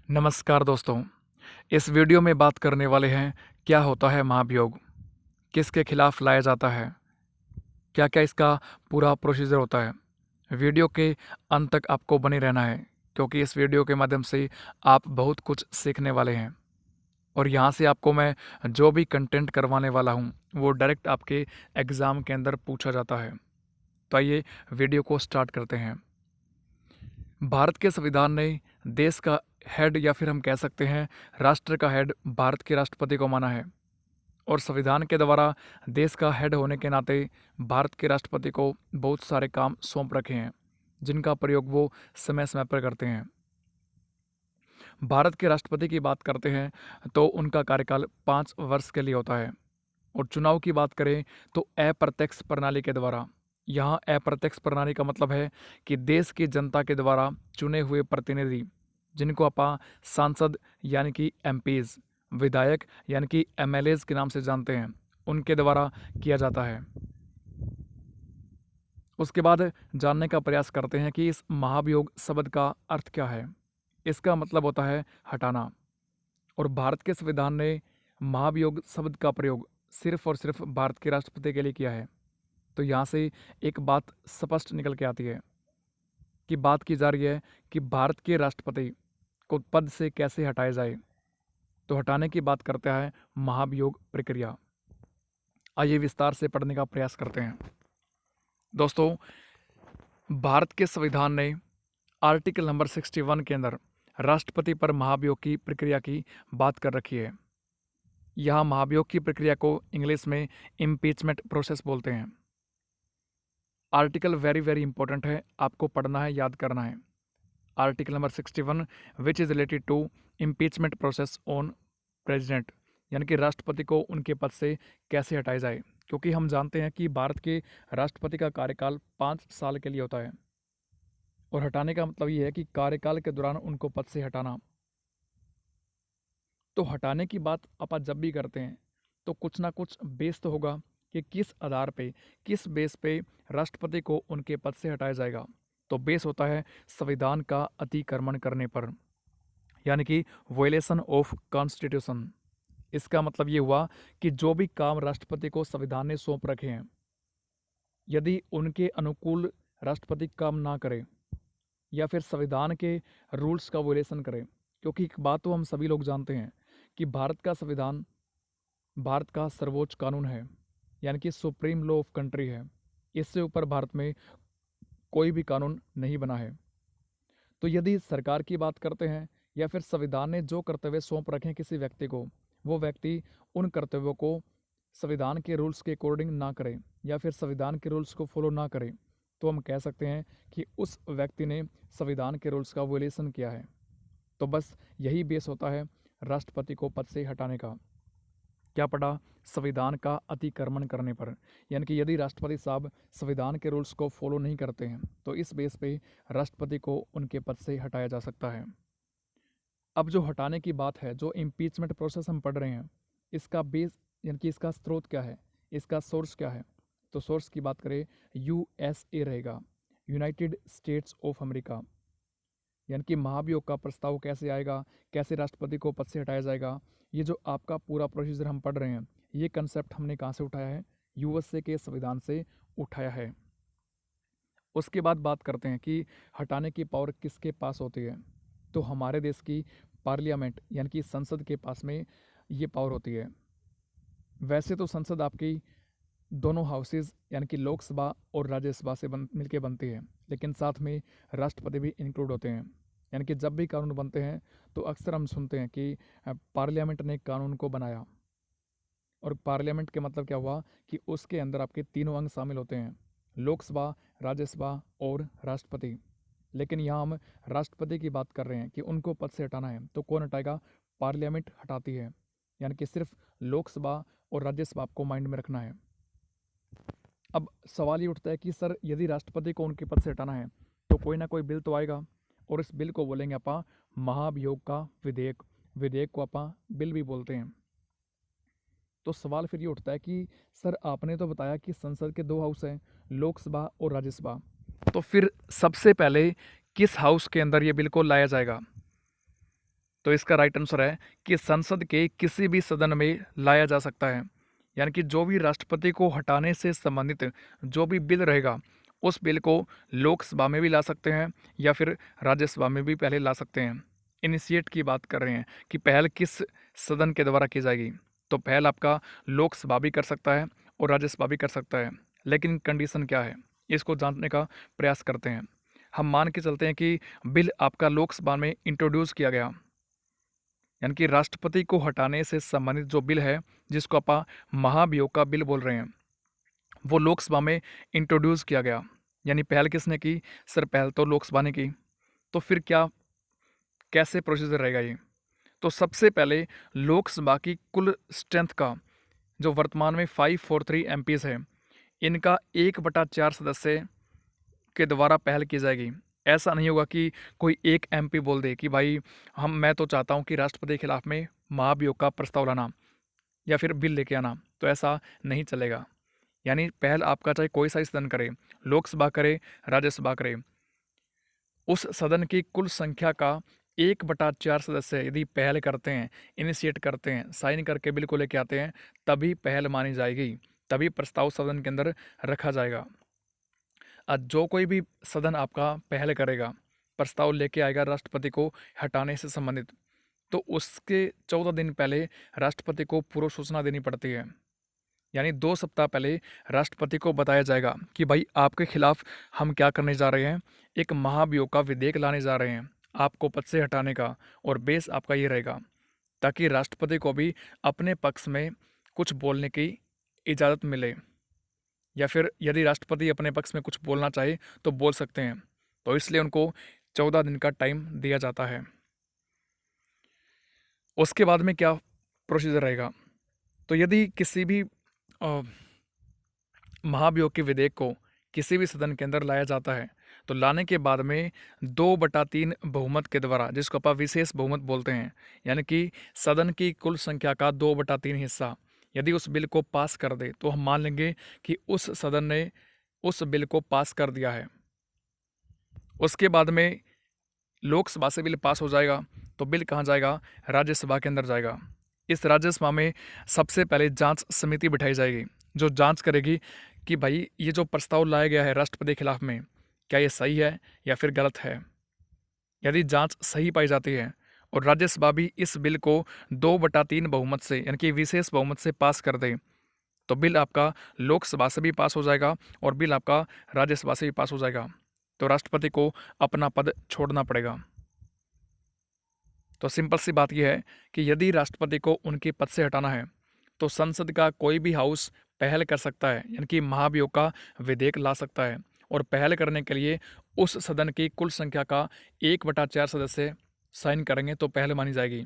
नमस्कार दोस्तों। इस वीडियो में बात करने वाले हैं क्या होता है महाभियोग, किसके खिलाफ लाया जाता है, क्या क्या इसका पूरा प्रोसीजर होता है। वीडियो के अंत तक आपको बने रहना है क्योंकि इस वीडियो के माध्यम से आप बहुत कुछ सीखने वाले हैं और यहाँ से आपको मैं जो भी कंटेंट करवाने वाला हूँ वो डायरेक्ट आपके एग्ज़ाम के अंदर पूछा जाता है। तो आइए वीडियो को स्टार्ट करते हैं। भारत के संविधान ने देश का हेड या फिर हम कह सकते हैं राष्ट्र का हेड भारत के राष्ट्रपति को माना है और संविधान के द्वारा देश का हेड होने के नाते भारत के राष्ट्रपति को बहुत सारे काम सौंप रखे हैं जिनका प्रयोग वो समय समय पर करते हैं। भारत के राष्ट्रपति की बात करते हैं तो उनका कार्यकाल 5 वर्ष के लिए होता है और चुनाव की बात करें तो अप्रत्यक्ष प्रणाली के द्वारा। यहाँ अप्रत्यक्ष प्रणाली का मतलब है कि देश की जनता के द्वारा चुने हुए प्रतिनिधि जिनको आप सांसद यानी कि एमपीज, विधायक यानी कि एमएलएज के नाम से जानते हैं, उनके द्वारा किया जाता है। उसके बाद जानने का प्रयास करते हैं कि इस महाभियोग शब्द का अर्थ क्या है। इसका मतलब होता है हटाना और भारत के संविधान ने महाभियोग शब्द का प्रयोग सिर्फ और सिर्फ भारत के राष्ट्रपति के लिए किया है। तो यहाँ से एक बात स्पष्ट निकल के आती है कि बात की जा रही है कि भारत के राष्ट्रपति को पद से कैसे हटाया जाए। तो हटाने की बात करता है महाभियोग प्रक्रिया। आइए विस्तार से पढ़ने का प्रयास करते हैं। दोस्तों, भारत के संविधान ने आर्टिकल नंबर 61 के अंदर राष्ट्रपति पर महाभियोग की प्रक्रिया की बात कर रखी है। यहाँ महाभियोग की प्रक्रिया को इंग्लिश में इम्पीचमेंट प्रोसेस बोलते हैं। आर्टिकल वेरी वेरी इंपॉर्टेंट है, आपको पढ़ना है, याद करना है। Article number 61 which is related to impeachment process on president, यानी कि राष्ट्रपति को उनके पद से कैसे हटाया जाए। क्योंकि हम जानते हैं कि भारत के राष्ट्रपति का कार्यकाल 5 साल के लिए होता है और हटाने का मतलब ये है कि कार्यकाल के दौरान उनको पद से हटाना। तो हटाने की बात आप जब भी करते हैं तो कुछ ना कुछ बेस तो होगा कि किस आधार पे, किस बेस पे राष्ट्रपति को उनके पद से हटाया जाएगा। तो बेस होता है संविधान का अतिक्रमण करने पर, यानी कि वोलेशन ऑफ कॉन्स्टिट्यूशन। इसका मतलब ये हुआ कि जो भी काम राष्ट्रपति को संविधान ने सौंप रखे हैं, यदि उनके अनुकूल राष्ट्रपति काम ना करे या फिर संविधान के रूल्स का वोलेशन करे। क्योंकि एक बात तो हम सभी लोग जानते हैं कि भारत का संविधान भारत का सर्वोच्च कानून है, यानी कि सुप्रीम लॉ ऑफ कंट्री है। इससे ऊपर भारत में कोई भी कानून नहीं बना है। तो यदि सरकार की बात करते हैं या फिर संविधान ने जो कर्तव्य सौंप रखे हैं किसी व्यक्ति को, वो व्यक्ति उन कर्तव्यों को संविधान के रूल्स के अकॉर्डिंग ना करे या फिर संविधान के रूल्स को फॉलो ना करे, तो हम कह सकते हैं कि उस व्यक्ति ने संविधान के रूल्स का वोलेशन किया है। तो बस यही बेस होता है राष्ट्रपति को पद से हटाने का। क्या पढ़ा? संविधान का अतिक्रमण करने पर, यानी कि यदि राष्ट्रपति साहब संविधान के रूल्स को फॉलो नहीं करते हैं तो इस बेस पे राष्ट्रपति को उनके पद से हटाया जा सकता है। अब जो हटाने की बात है, जो इम्पीचमेंट प्रोसेस हम पढ़ रहे हैं, इसका बेस यानी कि इसका स्रोत क्या है, इसका सोर्स क्या है। तो सोर्स की बात करें यूएसए रहेगा, यूनाइटेड स्टेट्स ऑफ अमेरिका। यानी कि महाभियोग का प्रस्ताव कैसे आएगा, कैसे राष्ट्रपति को पद से हटाया जाएगा, ये जो आपका पूरा प्रोसीजर हम पढ़ रहे हैं, ये कंसेप्ट हमने कहाँ से उठाया है? यूएसए के संविधान से उठाया है। उसके बाद बात करते हैं कि हटाने की पावर किसके पास होती है। तो हमारे देश की पार्लियामेंट यानी कि संसद के पास में ये पावर होती है। वैसे तो संसद आपकी दोनों हाउसेज यानी कि लोकसभा और राज्यसभा से मिलके बनती है, लेकिन साथ में राष्ट्रपति भी इंक्लूड होते हैं। यानी कि जब भी कानून बनते हैं तो अक्सर हम सुनते हैं कि पार्लियामेंट ने कानून को बनाया। और पार्लियामेंट के मतलब क्या हुआ कि उसके अंदर आपके तीनों अंग शामिल होते हैं, लोकसभा, राज्यसभा और राष्ट्रपति। लेकिन यहाँ हम राष्ट्रपति की बात कर रहे हैं कि उनको पद से हटाना है, तो कौन हटाएगा? पार्लियामेंट हटाती है। यानी कि सिर्फ लोकसभा और राज्यसभा आपको माइंड में रखना है। अब सवाल ये उठता है कि सर यदि राष्ट्रपति को उनके पद से हटाना है तो कोई ना कोई बिल तो आएगा और इस बिल को बोलेंगे आपा महाभियोग का विधेयक। विधेयक को आपा बिल भी बोलते हैं। तो सवाल फिर ये उठता है कि सर आपने तो बताया कि संसद के दो हाउस हैं, लोकसभा और राज्यसभा, तो फिर सबसे पहले किस हाउस के अंदर ये बिल को लाया जाएगा? तो इसका राइट आंसर है कि संसद के किसी भी सदन में लाया जा सकता है। यानी कि जो भी राष्ट्रपति को हटाने से संबंधित जो भी बिल रहेगा, उस बिल को लोकसभा में भी ला सकते हैं या फिर राज्यसभा में भी पहले ला सकते हैं। इनिशिएट की बात कर रहे हैं कि पहल किस सदन के द्वारा की जाएगी, तो पहल आपका लोकसभा भी कर सकता है और राज्यसभा भी कर सकता है। लेकिन कंडीशन क्या है, इसको जानने का प्रयास करते हैं। हम मान के चलते हैं कि बिल आपका लोकसभा में इंट्रोड्यूस किया गया, यानी कि राष्ट्रपति को हटाने से संबंधित जो बिल है, जिसको आप महाभियोग का बिल बोल रहे हैं, वो लोकसभा में इंट्रोड्यूस किया गया। यानी पहल किसने की? सर पहल तो लोकसभा ने की। तो फिर क्या, कैसे प्रोसीजर रहेगा ये? तो सबसे पहले लोकसभा की कुल स्ट्रेंथ का जो वर्तमान में 543 एमपीज है, इनका 1/4 सदस्य के द्वारा पहल की जाएगी। ऐसा नहीं होगा कि कोई एक एमपी बोल दे कि भाई मैं तो चाहता हूँ कि राष्ट्रपति के खिलाफ में महाभियोग का प्रस्ताव लाना या फिर बिल लेके आना, तो ऐसा नहीं चलेगा। यानी पहल आपका चाहे कोई सा सदन करे, लोकसभा करे, राज्यसभा करे, उस सदन की कुल संख्या का 1/4 सदस्य यदि पहल करते हैं, इनिशिएट करते हैं, साइन करके बिल को लेके आते हैं, तभी पहल मानी जाएगी, तभी प्रस्ताव सदन के अंदर रखा जाएगा। जो कोई भी सदन आपका पहल करेगा, प्रस्ताव लेके आएगा राष्ट्रपति को हटाने से संबंधित, तो उसके 14 दिन पहले राष्ट्रपति को पूर्व सूचना देनी पड़ती है। यानी 2 सप्ताह पहले राष्ट्रपति को बताया जाएगा कि भाई आपके खिलाफ हम क्या करने जा रहे हैं, एक महाभियोग का विधेयक लाने जा रहे हैं आपको पद से हटाने का, और बेस आपका ये रहेगा, ताकि राष्ट्रपति को भी अपने पक्ष में कुछ बोलने की इजाज़त मिले, या फिर यदि राष्ट्रपति अपने पक्ष में कुछ बोलना चाहे तो बोल सकते हैं। तो इसलिए उनको 14 दिन का टाइम दिया जाता है। उसके बाद में क्या प्रोसीजर रहेगा? तो यदि किसी भी महाभियोग के विधेयक को किसी भी सदन के अंदर लाया जाता है, तो लाने के बाद में 2/3 बहुमत के द्वारा, जिसको आप विशेष बहुमत बोलते हैं, यानी कि सदन की कुल संख्या का 2/3 हिस्सा यदि उस बिल को पास कर दे, तो हम मान लेंगे कि उस सदन ने उस बिल को पास कर दिया है। उसके बाद में लोकसभा से बिल पास हो जाएगा, तो बिल कहाँ जाएगा? राज्यसभा के अंदर जाएगा। इस राज्यसभा में सबसे पहले जांच समिति बिठाई जाएगी, जो जांच करेगी कि भाई ये जो प्रस्ताव लाया गया है राष्ट्रपति के खिलाफ में, क्या ये सही है या फिर गलत है। यदि जांच सही पाई जाती है और राज्यसभा भी इस बिल को 2/3 बहुमत से, यानी कि विशेष बहुमत से पास कर दे, तो बिल आपका लोकसभा से भी पास हो जाएगा और बिल आपका राज्यसभा से भी पास हो जाएगा। तो राष्ट्रपति को अपना पद छोड़ना पड़ेगा। तो सिंपल सी बात यह है कि यदि राष्ट्रपति को उनके पद से हटाना है, तो संसद का कोई भी हाउस पहल कर सकता है, यानी कि महाभियोग का विधेयक ला सकता है, और पहल करने के लिए उस सदन की कुल संख्या का 1/4 सदस्य साइन करेंगे तो पहल मानी जाएगी।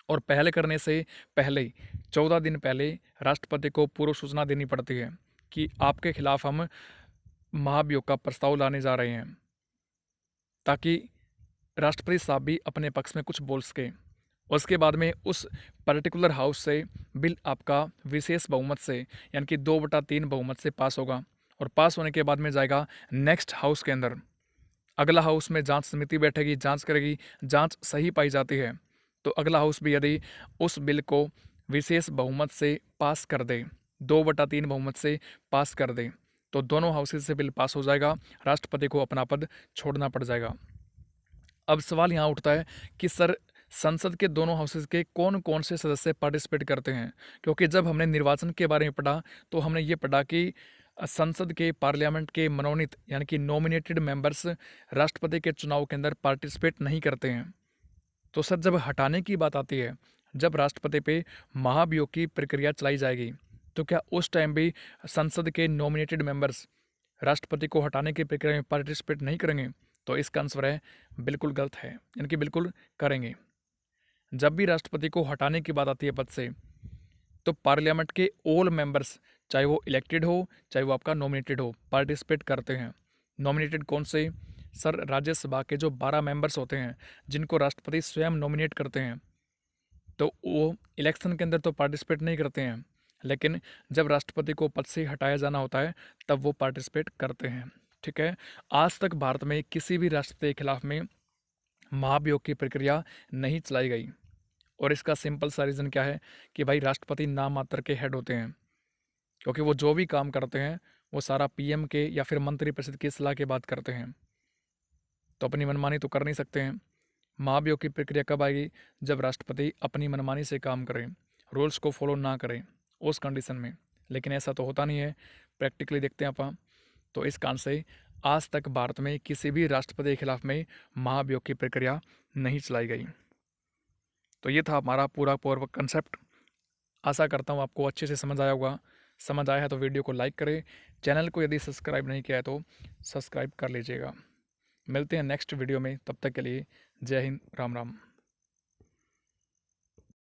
और पहल करने से पहले 14 दिन पहले राष्ट्रपति को पूर्व सूचना देनी पड़ती है कि आपके खिलाफ हम महाभियोग का प्रस्ताव लाने जा रहे हैं, ताकि राष्ट्रपति साहब भी अपने पक्ष में कुछ बोल सके। उसके बाद में उस पर्टिकुलर हाउस से बिल आपका विशेष बहुमत से, यानी कि 2/3 बहुमत से पास होगा, और पास होने के बाद में जाएगा नेक्स्ट हाउस के अंदर। अगला हाउस में जांच समिति बैठेगी, जांच करेगी, जांच सही पाई जाती है तो अगला हाउस भी यदि उस बिल को विशेष बहुमत से पास कर दे, 2/3 बहुमत से पास कर दे, तो दोनों हाउसेज से बिल पास हो जाएगा, राष्ट्रपति को अपना पद छोड़ना पड़ जाएगा। अब सवाल यहाँ उठता है कि सर संसद के दोनों हाउसेज के कौन कौन से सदस्य पार्टिसिपेट करते हैं? क्योंकि जब हमने निर्वाचन के बारे में पढ़ा तो हमने ये पढ़ा कि संसद के पार्लियामेंट के मनोनीत, यानी कि नॉमिनेटेड मेंबर्स राष्ट्रपति के चुनाव के अंदर पार्टिसिपेट नहीं करते हैं। तो सर जब हटाने की बात आती है, जब राष्ट्रपति पे महाभियोग की प्रक्रिया चलाई जाएगी, तो क्या उस टाइम भी संसद के नॉमिनेटेड मेंबर्स राष्ट्रपति को हटाने की प्रक्रिया में पार्टिसिपेट नहीं करेंगे? तो इसका आंसर है बिल्कुल गलत है, यानी कि बिल्कुल करेंगे। जब भी राष्ट्रपति को हटाने की बात आती है पद से, तो पार्लियामेंट के ऑल मेंबर्स, चाहे वो इलेक्टेड हो चाहे वो आपका नॉमिनेटेड हो, पार्टिसिपेट करते हैं। नॉमिनेटेड कौन से? सर राज्यसभा के जो 12 मेंबर्स होते हैं, जिनको राष्ट्रपति स्वयं नॉमिनेट करते हैं, तो वो इलेक्शन के अंदर तो पार्टिसिपेट नहीं करते हैं, लेकिन जब राष्ट्रपति को पद से हटाया जाना होता है तब वो पार्टिसिपेट करते हैं। ठीक है, आज तक भारत में किसी भी राष्ट्रपति के खिलाफ में महाभियोग की प्रक्रिया नहीं चलाई गई। और इसका सिंपल सा रीज़न क्या है कि भाई राष्ट्रपति नाम मात्र के हेड होते हैं, क्योंकि वो जो भी काम करते हैं वो सारा पीएम के या फिर मंत्रिपरिषद की सलाह के बाद करते हैं, तो अपनी मनमानी तो कर नहीं सकते हैं। महाभियोग की प्रक्रिया कब आएगी? जब राष्ट्रपति अपनी मनमानी से काम करें, रूल्स को फॉलो ना करें, उस कंडीशन में। लेकिन ऐसा तो होता नहीं है, प्रैक्टिकली देखते हैं अपन। तो इस कारण से आज तक भारत में किसी भी राष्ट्रपति के खिलाफ में महाभियोग की प्रक्रिया नहीं चलाई गई। तो ये था हमारा पूरा पूर्व कंसेप्ट। आशा करता हूँ आपको अच्छे से समझ आया होगा। समझ आया है तो वीडियो को लाइक करें, चैनल को यदि सब्सक्राइब नहीं किया है तो सब्सक्राइब कर लीजिएगा। मिलते हैं नेक्स्ट वीडियो में, तब तक के लिए जय हिंद, राम राम।